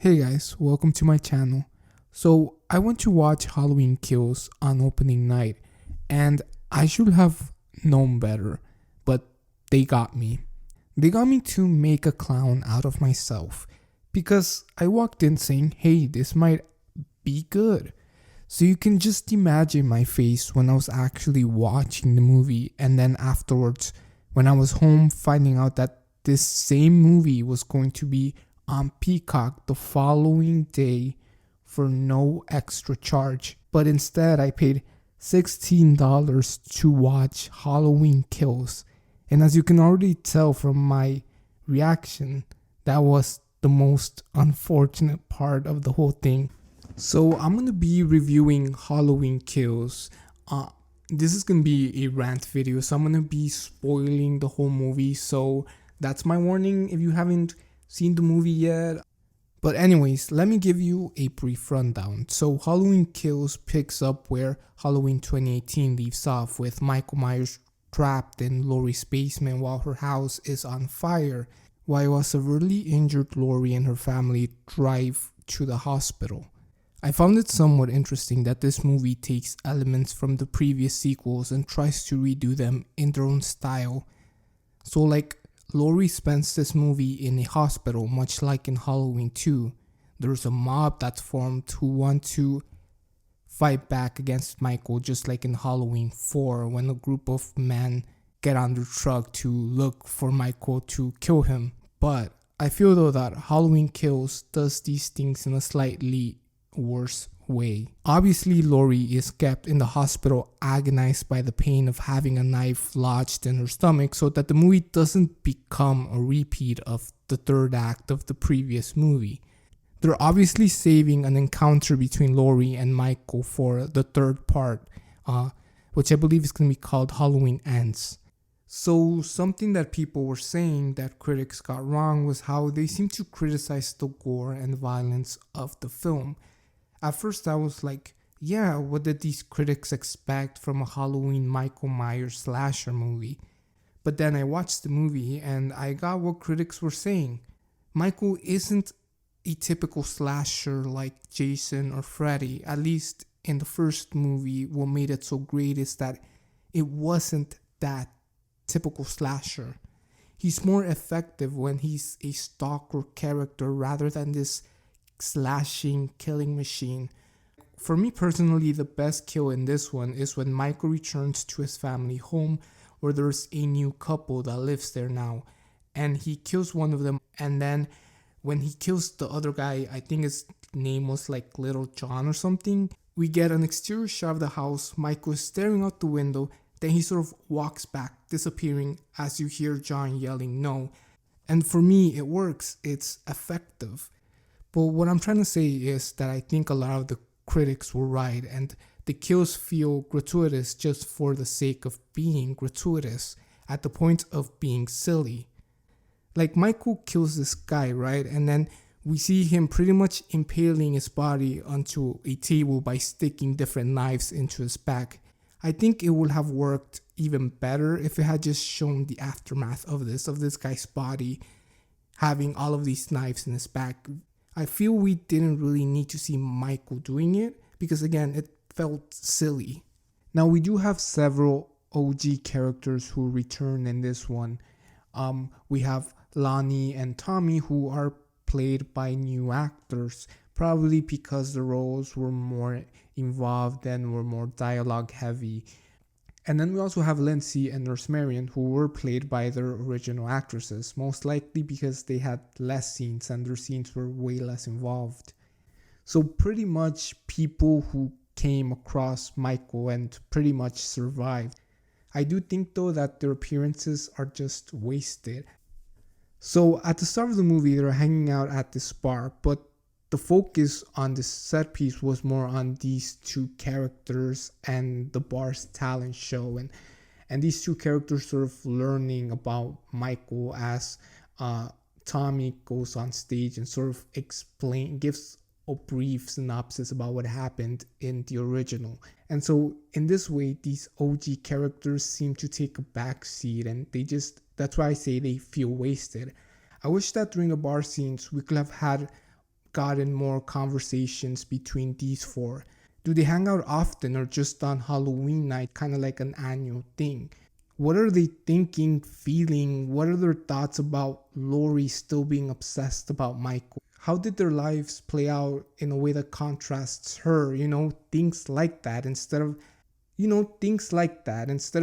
Hey guys, welcome to my channel. So, I went to watch Halloween Kills on opening night, and I should have known better, but they got me. They got me to make a clown out of myself because I walked in saying, hey, this might be good. So, you can just imagine my face when I was actually watching the movie, and then afterwards, when I was home finding out that this same movie was going to be on Peacock the following day for no extra charge. But instead, I paid $16 to watch Halloween Kills. And as you can already tell from my reaction, that was the most unfortunate part of the whole thing. So I'm going to be reviewing Halloween Kills. This is going to be a rant video, so I'm going to be spoiling the whole movie. So that's my warning if you haven't seen the movie yet. But anyways, let me give you a brief rundown. So Halloween Kills picks up where Halloween 2018 leaves off, with Michael Myers trapped in Laurie's basement while her house is on fire, while a severely injured Laurie and her family drive to the hospital. I found it somewhat interesting that this movie takes elements from the previous sequels and tries to redo them in their own style. So like, Laurie spends this movie in a hospital, much like in Halloween 2. There's a mob that's formed who want to fight back against Michael, just like in Halloween 4, when a group of men get on their truck to look for Michael to kill him. But I feel though that Halloween Kills does these things in a slightly worse way. Obviously, Laurie is kept in the hospital agonized by the pain of having a knife lodged in her stomach, so that the movie doesn't become a repeat of the third act of the previous movie. They're obviously saving an encounter between Laurie and Michael for the third part, which I believe is going to be called Halloween Ends. So something that people were saying that critics got wrong was how they seem to criticize the gore and violence of the film. At first I was like, yeah, what did these critics expect from a Halloween Michael Myers slasher movie? But then I watched the movie and I got what critics were saying. Michael isn't a typical slasher like Jason or Freddy. At least in the first movie, what made it so great is that it wasn't that typical slasher. He's more effective when he's a stalker character rather than this slashing killing machine. For me personally, the best kill in this one is when Michael returns to his family home, where there's a new couple that lives there now, and he kills one of them, and then when he kills the other guy, I think his name was like Little John or something, we get an exterior shot of the house. Michael is staring out the window, then he sort of walks back, disappearing as you hear John yelling no. And for me, it works, it's effective. But what I'm trying to say is that I think a lot of the critics were right, and the kills feel gratuitous just for the sake of being gratuitous, at the point of being silly. Like, Michael kills this guy, right? And then we see him pretty much impaling his body onto a table by sticking different knives into his back. I think it would have worked even better if it had just shown the aftermath of this guy's body having all of these knives in his back. I feel we didn't really need to see Michael doing it because, again, it felt silly. Now, we do have several OG characters who return in this one. We have Lonnie and Tommy, who are played by new actors, probably because the roles were more involved and were more dialogue heavy. And then we also have Lindsay and Nurse Marion, who were played by their original actresses, most likely because they had less scenes and their scenes were way less involved. So pretty much people who came across Michael and pretty much survived. I do think though that their appearances are just wasted. So at the start of the movie, they're hanging out at this bar, but the focus on this set piece was more on these two characters and the bar's talent show, and these two characters sort of learning about Michael as Tommy goes on stage and sort of gives a brief synopsis about what happened in the original. And so in this way, these OG characters seem to take a back seat, and that's why I say they feel wasted. I wish that during the bar scenes we could have had gotten more conversations between these four? Do they hang out often or just on Halloween night, kind of like an annual thing? What are they thinking, feeling? What are their thoughts about Lori still being obsessed about Michael? How did their lives play out in a way that contrasts her? Things like that instead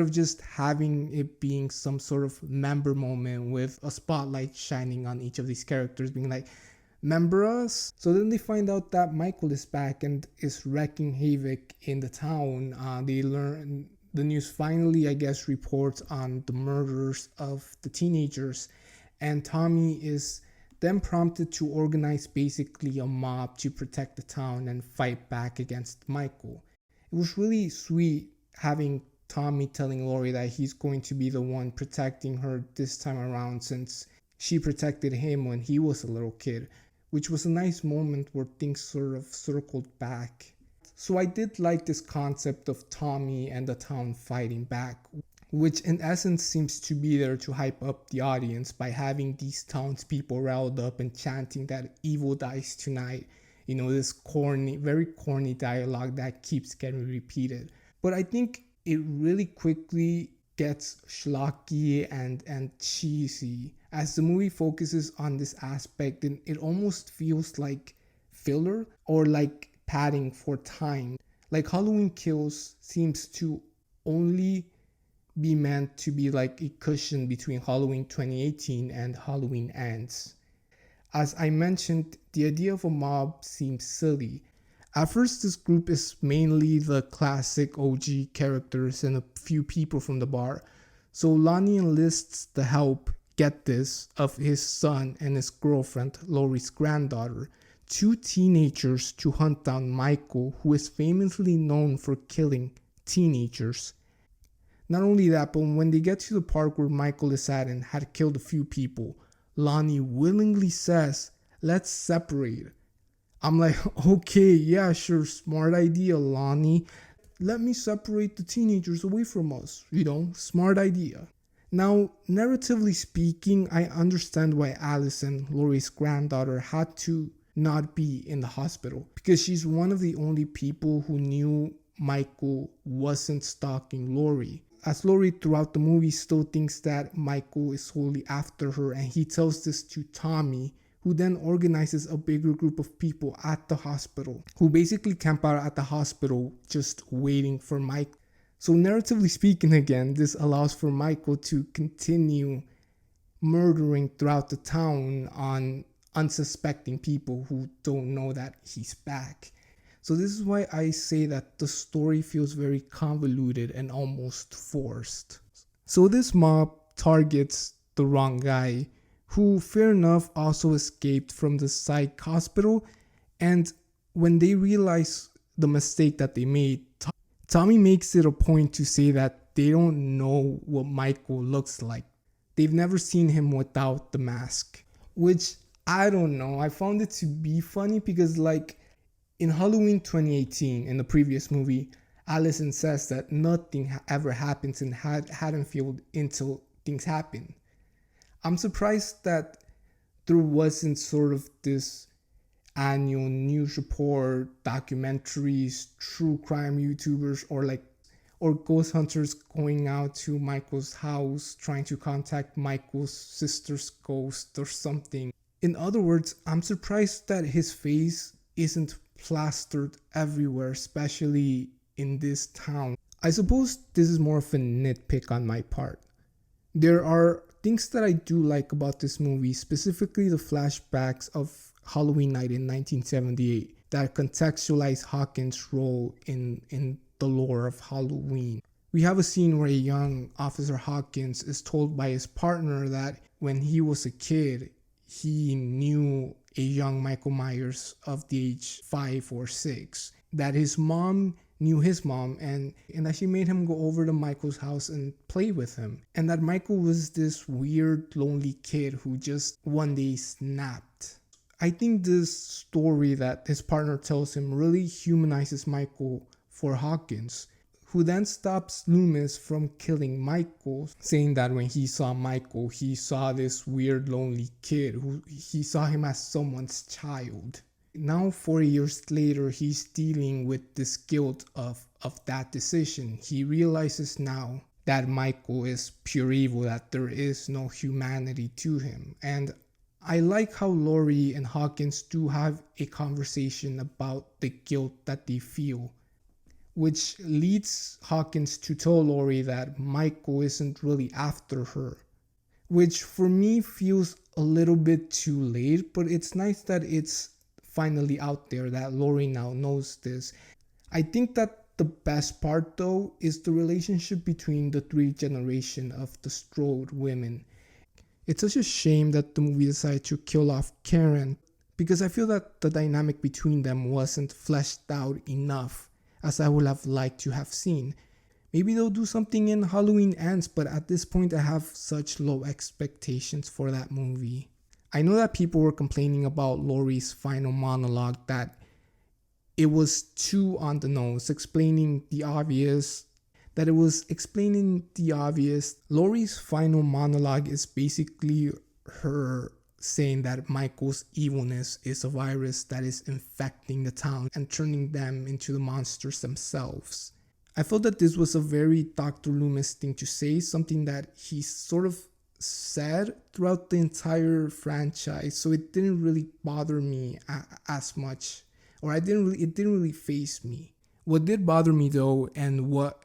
of just having it being some sort of member moment with a spotlight shining on each of these characters, being like, remember us? So then they find out that Michael is back and is wreaking havoc in the town. They learn the news finally, I guess, reports on the murders of the teenagers, and Tommy is then prompted to organize basically a mob to protect the town and fight back against Michael. It was really sweet having Tommy telling Lori that he's going to be the one protecting her this time around, since she protected him when he was a little kid, which was a nice moment where things sort of circled back. So I did like this concept of Tommy and the town fighting back, which in essence seems to be there to hype up the audience by having these townspeople riled up and chanting that evil dies tonight. This corny, very corny dialogue that keeps getting repeated. But I think it really quickly gets schlocky and cheesy as the movie focuses on this aspect, and it almost feels like filler or like padding for time. Like Halloween Kills seems to only be meant to be like a cushion between Halloween 2018 and Halloween Ends. As I mentioned, the idea of a mob seems silly. At first, this group is mainly the classic OG characters and a few people from the bar. So Lonnie enlists the help, get this, of his son and his girlfriend, Lori's granddaughter, two teenagers, to hunt down Michael, who is famously known for killing teenagers. Not only that, but when they get to the park where Michael is at and had killed a few people, Lonnie willingly says, "Let's separate." I'm like, okay, yeah, sure, smart idea, Lonnie. Let me separate the teenagers away from us. Smart idea. Now, narratively speaking, I understand why Allison, Lori's granddaughter, had to not be in the hospital, because she's one of the only people who knew Michael wasn't stalking Lori. As Lori throughout the movie still thinks that Michael is solely after her, and he tells this to Tommy, who then organizes a bigger group of people at the hospital, who basically camp out at the hospital just waiting for Mike. So narratively speaking again, this allows for Michael to continue murdering throughout the town on unsuspecting people who don't know that he's back. So this is why I say that the story feels very convoluted and almost forced. So this mob targets the wrong guy, who, fair enough, also escaped from the psych hospital. And when they realize the mistake that they made, Tommy makes it a point to say that they don't know what Michael looks like. They've never seen him without the mask, which I don't know. I found it to be funny because, like, in Halloween 2018, in the previous movie, Allison says that nothing ever happens in Haddonfield until things happen. I'm surprised that there wasn't sort of this annual news report, documentaries, true crime YouTubers, or ghost hunters going out to Michael's house trying to contact Michael's sister's ghost or something. In other words, I'm surprised that his face isn't plastered everywhere, especially in this town. I suppose this is more of a nitpick on my part. There are things that I do like about this movie, specifically the flashbacks of Halloween night in 1978 that contextualize Hawkins' role in the lore of Halloween. We have a scene where a young Officer Hawkins is told by his partner that when he was a kid, he knew a young Michael Myers of the age 5 or 6, that his mom knew his mom, and that she made him go over to Michael's house and play with him, and that Michael was this weird, lonely kid who just one day snapped. I think this story that his partner tells him really humanizes Michael for Hawkins, who then stops Loomis from killing Michael, saying that when he saw Michael, he saw this weird, lonely kid who he saw him as someone's child. Now 4 years later, he's dealing with this guilt of that decision. He realizes now that Michael is pure evil, that there is no humanity to him. And I like how Laurie and Hawkins do have a conversation about the guilt that they feel, which leads Hawkins to tell Laurie that Michael isn't really after her, which for me feels a little bit too late, but it's nice that it's finally out there that Laurie now knows this. I think that the best part though is the relationship between the three generation of the Strode women. It's such a shame that the movie decided to kill off Karen, because I feel that the dynamic between them wasn't fleshed out enough as I would have liked to have seen. Maybe they'll do something in Halloween Ends, but at this point I have such low expectations for that movie. I know that people were complaining about Laurie's final monologue, that it was too on the nose, explaining the obvious. Laurie's final monologue is basically her saying that Michael's evilness is a virus that is infecting the town and turning them into the monsters themselves. I felt that this was a very Dr. Loomis thing to say, something that he sort of said throughout the entire franchise, so it didn't really bother me as much, or it didn't really faze me. What did bother me though, and what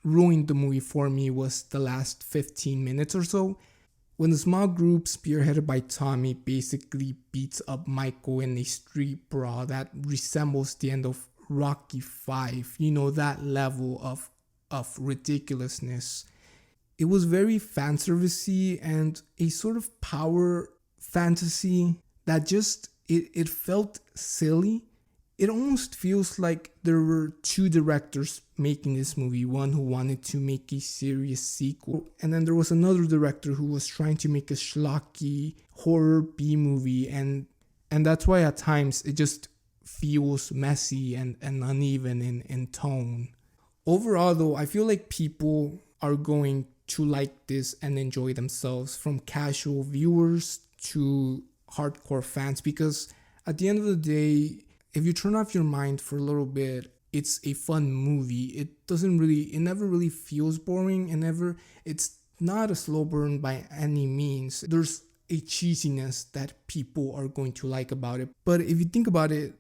ruined the movie for me, was the last 15 minutes or so, when the small group spearheaded by Tommy basically beats up Michael in a street brawl that resembles the end of Rocky 5, that level of ridiculousness. It was very fanservice-y and a sort of power fantasy that just, it felt silly. It almost feels like there were two directors making this movie, one who wanted to make a serious sequel, and then there was another director who was trying to make a schlocky horror B movie, and that's why at times it just feels messy and uneven in tone. Overall though, I feel like people are going to like this and enjoy themselves, from casual viewers to hardcore fans, because at the end of the day, if you turn off your mind for a little bit, it's a fun movie. It never really feels boring, and it's not a slow burn by any means. There's a cheesiness that people are going to like about it. But if you think about it,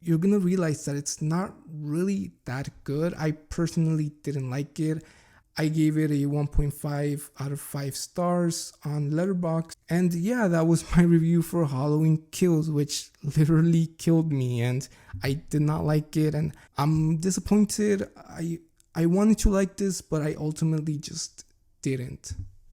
you're gonna realize that it's not really that good. I personally didn't like it. I gave it a 1.5 out of 5 stars on Letterboxd. And yeah, that was my review for Halloween Kills, which literally killed me, and I did not like it, and I'm disappointed. I wanted to like this, but I ultimately just didn't.